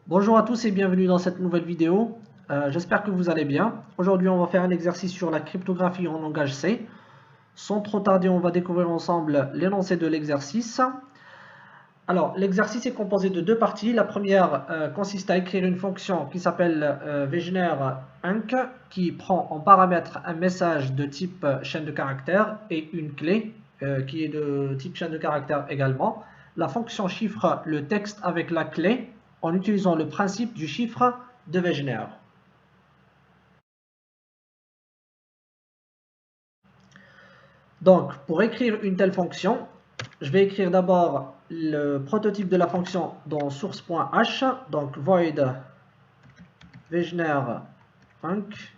Bonjour à tous et bienvenue dans cette nouvelle vidéo. J'espère que vous allez bien. Aujourd'hui, on va faire un exercice sur la cryptographie en langage C. Sans trop tarder, on va découvrir ensemble l'énoncé de l'exercice. Alors, l'exercice est composé de deux parties. La première consiste à écrire une fonction qui s'appelle Wegener-Inc, qui prend en paramètre un message de type chaîne de caractères et une clé qui est de type chaîne de caractères également. La fonction chiffre le texte avec la clé en utilisant le principe du chiffre de Wegener. Donc, pour écrire une telle fonction, je vais écrire d'abord le prototype de la fonction dans source.h, donc void Wegener-Inc.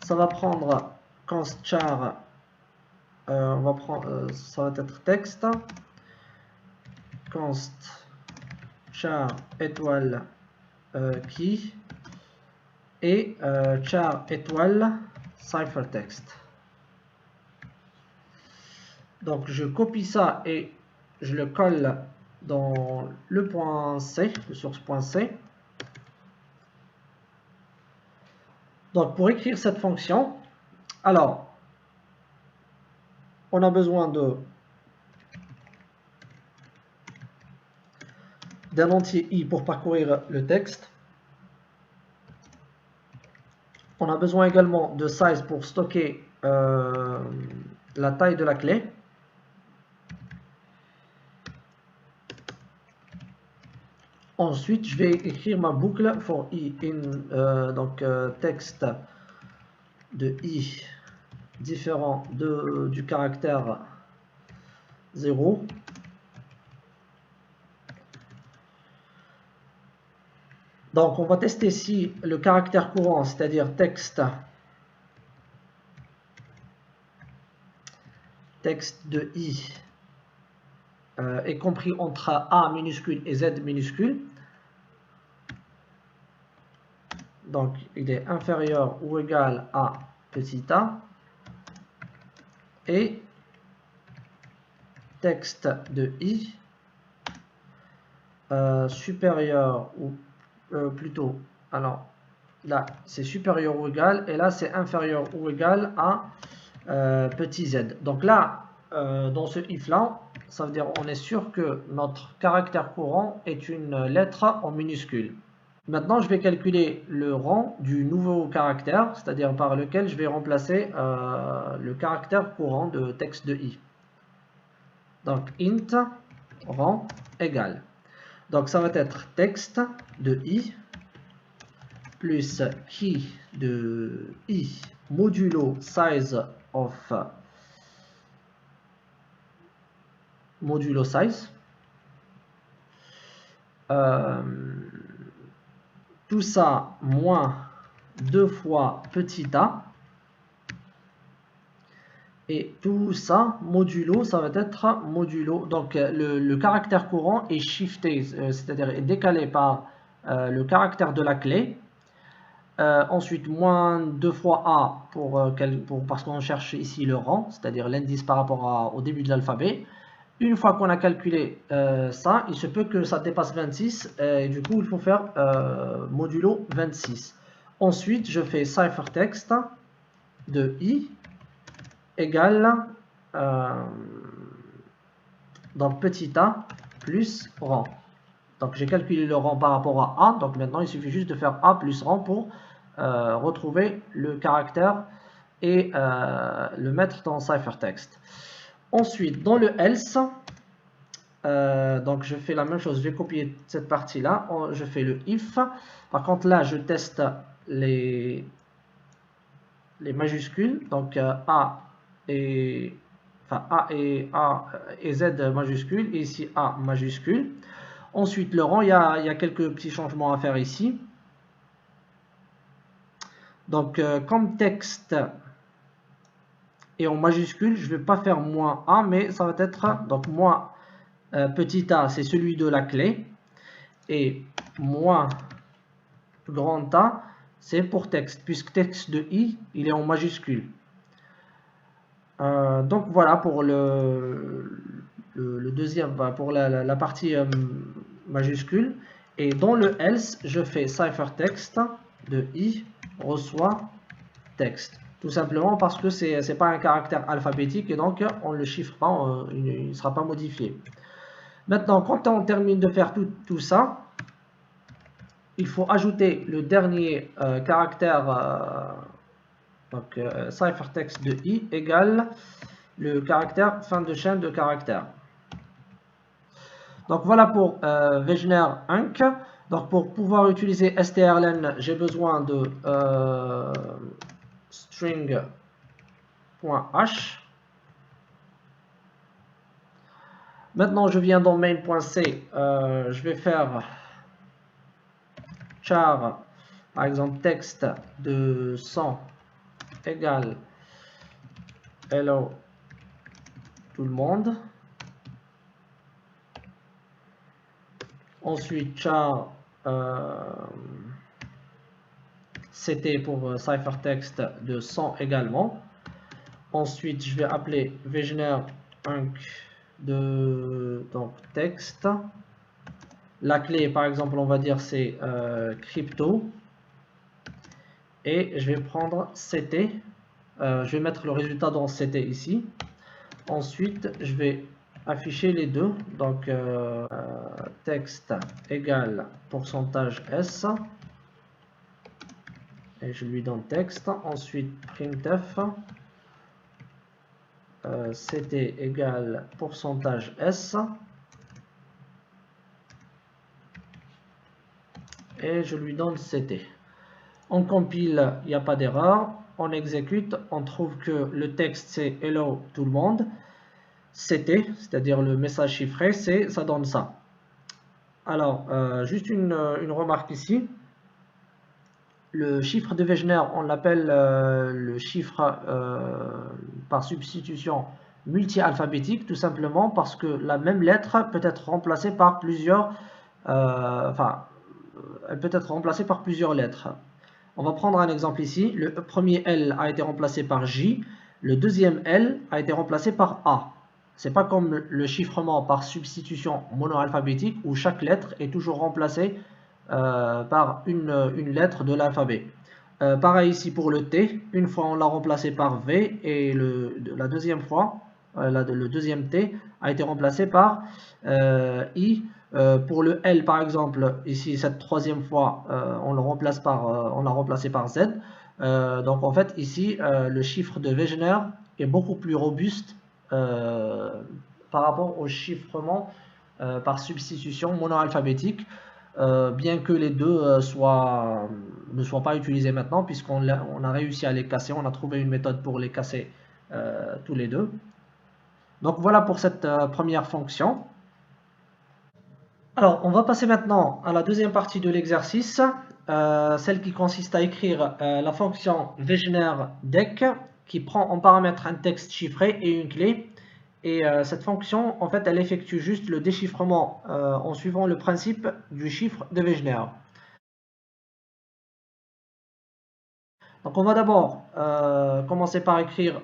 Ça va prendre const char, ça va être texte, const char étoile key et char étoile ciphertext. Donc je copie ça et je le colle dans le point C, le source.c. Donc pour écrire cette fonction, alors on a besoin d'un entier i pour parcourir le texte. On a besoin également de size pour stocker la taille de la clé. Ensuite, je vais écrire ma boucle for i in texte de i différent du caractère 0. Donc, on va tester si le caractère courant, c'est-à-dire texte de i est compris entre A minuscule et Z minuscule. Donc, il est inférieur ou égal à petit a. Et texte de i supérieur ou plutôt, alors là c'est supérieur ou égal et là c'est inférieur ou égal à petit z. Donc là, dans ce if là, ça veut dire on est sûr que notre caractère courant est une lettre en minuscule. Maintenant, je vais calculer le rang du nouveau caractère, c'est-à-dire par lequel je vais remplacer le caractère courant de texte de i. Donc int rang égal. Donc ça va être texte de i plus key de i modulo size of modulo size. Tout ça moins 2 fois petit a. Et tout ça, modulo, ça va être modulo. Donc le caractère courant est shifté, c'est-à-dire est décalé par le caractère de la clé. Ensuite, moins 2 fois a parce qu'on cherche ici le rang, c'est-à-dire l'indice par rapport au début de l'alphabet. Une fois qu'on a calculé ça, il se peut que ça dépasse 26 et du coup il faut faire modulo 26. Ensuite, je fais ciphertext de i égale donc petit a plus rang. Donc j'ai calculé le rang par rapport à a, donc maintenant il suffit juste de faire a plus rang pour retrouver le caractère et le mettre dans ciphertext. Ensuite, dans le else, donc je fais la même chose, je vais copier cette partie là, je fais le if. Par contre là je teste les majuscules, donc A et Z majuscule et ici A majuscule. Ensuite le rang, il y a quelques petits changements à faire ici. Donc comme texte est en majuscule, je ne vais pas faire moins A, mais ça va être donc moins petit a, c'est celui de la clé, et moins grand A, c'est pour texte, puisque texte de i, il est en majuscule. Donc voilà pour le deuxième, pour la partie majuscule. Et dans le else, je fais ciphertext de i reçoit texte. Tout simplement parce que c'est pas un caractère alphabétique et donc on ne le chiffre pas, il ne sera pas modifié. Maintenant, quand on termine de faire tout ça, il faut ajouter le dernier caractère, ciphertext de i égale le caractère fin de chaîne de caractères. Donc voilà pour Wegener Inc. Donc pour pouvoir utiliser strlen, j'ai besoin de string.h. Maintenant, je viens dans main.c, je vais faire char, par exemple, texte de 100 égale hello tout le monde. Ensuite, char ct pour ciphertext de 100 également. Ensuite, je vais appeler Wegener Inc. Donc texte. La clé, par exemple, on va dire c'est crypto. Et je vais prendre ct. Je vais mettre le résultat dans ct ici. Ensuite, je vais afficher les deux. Donc texte égale pourcentage s. Et je lui donne texte. Ensuite, printf. ct égale pourcentage s. Et je lui donne ct. On compile, il n'y a pas d'erreur. On exécute, on trouve que le texte c'est hello tout le monde. Ct, c'est-à-dire le message chiffré, ça donne ça. Alors, juste une remarque ici. Le chiffre de Wegener, on l'appelle le chiffre par substitution multi-alphabétique, tout simplement parce que la même lettre peut être remplacée par plusieurs, elle peut être remplacée par plusieurs lettres. On va prendre un exemple ici. Le premier L a été remplacé par J, le deuxième L a été remplacé par A. C'est pas comme le chiffrement par substitution monoalphabétique où chaque lettre est toujours remplacée par une lettre de l'alphabet. Pareil ici pour le T, une fois on l'a remplacé par V et la deuxième fois, le deuxième T a été remplacé par I. Pour le L par exemple, ici cette troisième fois on l'a remplacé par Z. Donc en fait ici le chiffre de Wegener est beaucoup plus robuste par rapport au chiffrement par substitution monoalphabétique. Bien que les deux ne soient pas utilisés maintenant, puisqu'on a réussi à les casser, on a trouvé une méthode pour les casser tous les deux. Donc voilà pour cette première fonction. Alors on va passer maintenant à la deuxième partie de l'exercice, celle qui consiste à écrire la fonction Wegener-Deck qui prend en paramètre un texte chiffré et une clé. Et cette fonction, en fait, elle effectue juste le déchiffrement en suivant le principe du chiffre de Wegener. Donc on va d'abord commencer par écrire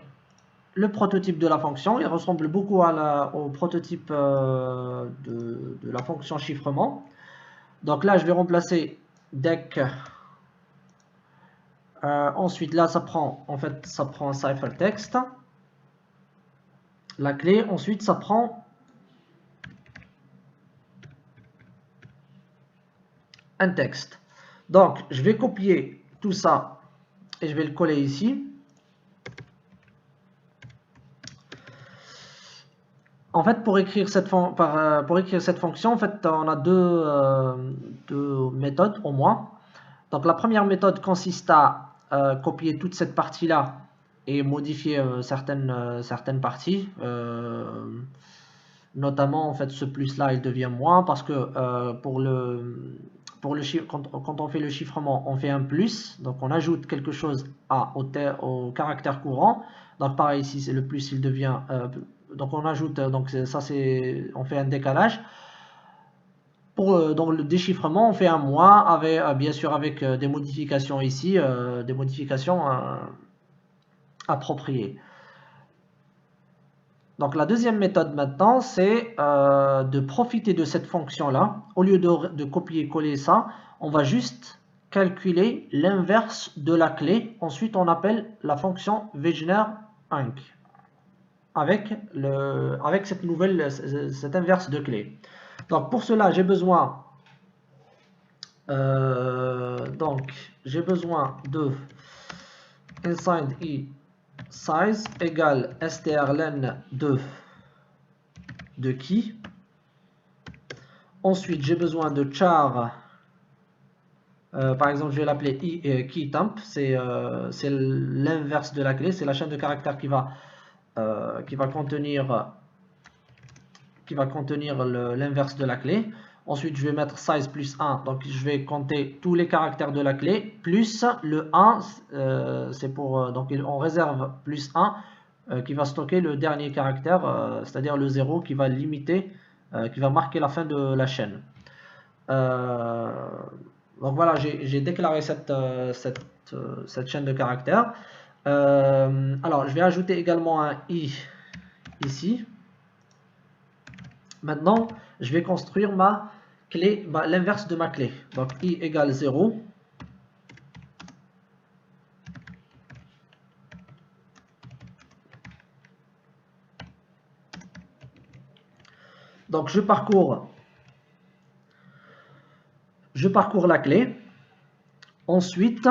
le prototype de la fonction. Il ressemble beaucoup au prototype de la fonction chiffrement. Donc là, je vais remplacer deck. Ensuite, là, ça prend un ciphertext. La clé, ensuite, ça prend un texte. Donc, je vais copier tout ça et je vais le coller ici. En fait, pour écrire cette fonction, en fait, on a deux méthodes au moins. Donc, la première méthode consiste à copier toute cette partie-là et modifier certaines parties. Notamment, en fait, ce plus-là, il devient moins parce que quand on fait le chiffrement, on fait un plus. Donc, on ajoute quelque chose au caractère courant. Donc, pareil, ici, c'est le plus, il devient... donc, on ajoute... Donc, ça, on fait un décalage. Dans le déchiffrement, on fait un moins, bien sûr avec des modifications ici, des modifications appropriées. Donc la deuxième méthode maintenant, c'est de profiter de cette fonction-là. Au lieu de copier-coller ça, on va juste calculer l'inverse de la clé. Ensuite, on appelle la fonction Wegener-Inc avec cette inverse de clé. Donc pour cela, j'ai besoin de inside i size égale strlen de key. Ensuite, j'ai besoin de char. Par exemple, je vais l'appeler key temp. C'est l'inverse de la clé. C'est la chaîne de caractères qui va contenir l'inverse de la clé. Ensuite, je vais mettre size plus 1. Donc, je vais compter tous les caractères de la clé. Plus le 1, c'est pour... donc, on réserve plus 1 qui va stocker le dernier caractère, c'est-à-dire le 0 qui va limiter, qui va marquer la fin de la chaîne. Donc voilà, j'ai déclaré cette chaîne de caractères. Alors, je vais ajouter également un i ici. Maintenant, je vais construire ma clé, l'inverse de ma clé. Donc, i égale 0. Donc, je parcours la clé. Ensuite,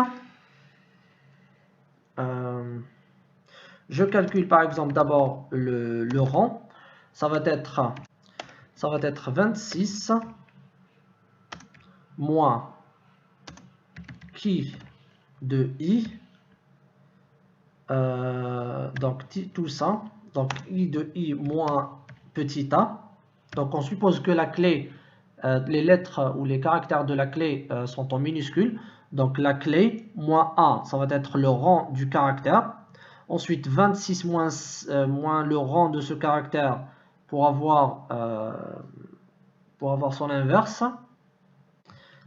je calcule par exemple d'abord le rang. Ça va être 26 moins key de i. Donc tout ça. Donc i de i moins petit a. Donc on suppose que la clé, les lettres ou les caractères de la clé sont en minuscules. Donc la clé moins a, ça va être le rang du caractère. Ensuite 26 moins le rang de ce caractère pour avoir son inverse.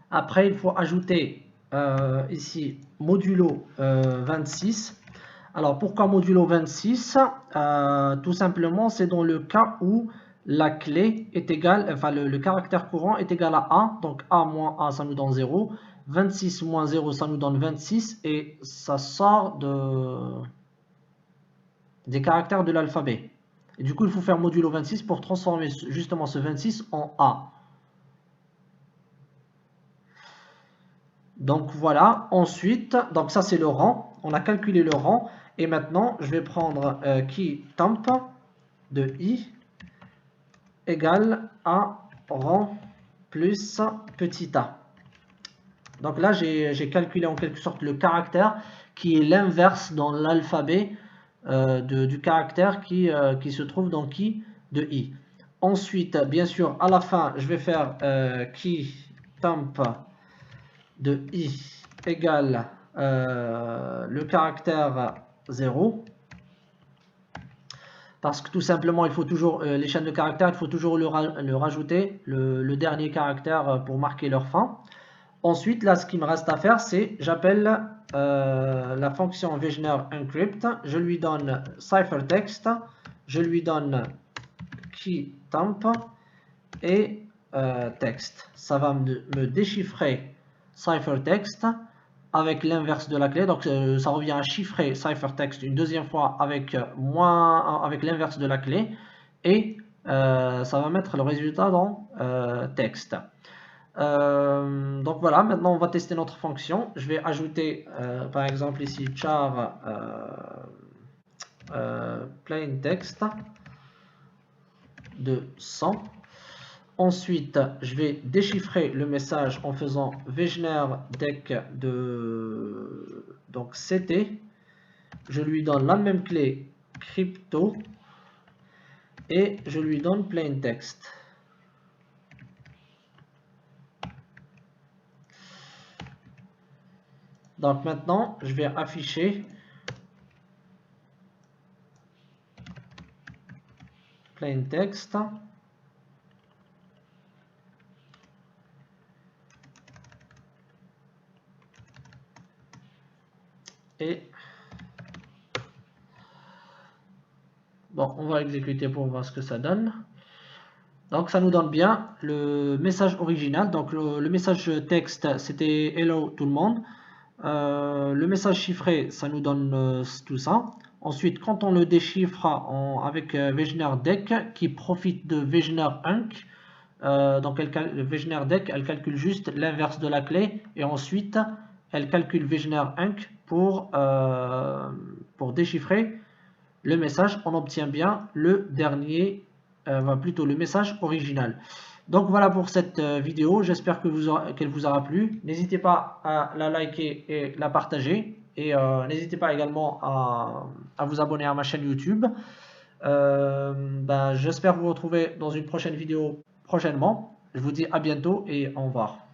Après il faut ajouter ici modulo 26. Alors pourquoi modulo 26? Tout simplement c'est dans le cas où la clé est égale, enfin le caractère courant est égal à a, donc a moins a ça nous donne 0, 26 moins 0 ça nous donne 26 et ça sort des caractères de l'alphabet. Et du coup il faut faire modulo 26 pour transformer justement ce 26 en a. Donc voilà, ensuite, donc ça c'est le rang, on a calculé le rang, et maintenant je vais prendre key temp de i égale à rang plus petit a. Donc là j'ai calculé en quelque sorte le caractère qui est l'inverse dans l'alphabet du caractère qui se trouve dans key de i. Ensuite, bien sûr, à la fin, je vais faire key temp de i égale le caractère 0. Parce que tout simplement, il faut toujours les chaînes de caractères, il faut toujours le rajouter, le dernier caractère pour marquer leur fin. Ensuite, là, ce qui me reste à faire, c'est j'appelle la fonction Wegener encrypt, je lui donne ciphertext, je lui donne keytemp et texte. Ça va me déchiffrer ciphertext avec l'inverse de la clé, donc ça revient à chiffrer ciphertext une deuxième fois avec l'inverse de la clé, et ça va mettre le résultat dans texte. Donc voilà, maintenant on va tester notre fonction. Je vais ajouter par exemple ici char plain text de 100. Ensuite, je vais déchiffrer le message en faisant Wegener deck de donc CT. Je lui donne la même clé crypto et je lui donne plain text. Donc maintenant, je vais afficher plain text. Et Bon, on va exécuter pour voir ce que ça donne. Donc ça nous donne bien le message original. Donc le message texte, c'était hello tout le monde. Le message chiffré, ça nous donne tout ça. Ensuite, quand on le déchiffre avec WegenerDeck qui profite de Wegener-Unc, donc WegenerDeck, elle calcule juste l'inverse de la clé et ensuite elle calcule Wegener-Unc pour déchiffrer le message. On obtient bien le dernier, plutôt le message original. Donc voilà pour cette vidéo, j'espère qu'elle vous aura plu. N'hésitez pas à la liker et la partager. Et n'hésitez pas également à vous abonner à ma chaîne YouTube. J'espère vous retrouver dans une prochaine vidéo prochainement. Je vous dis à bientôt et au revoir.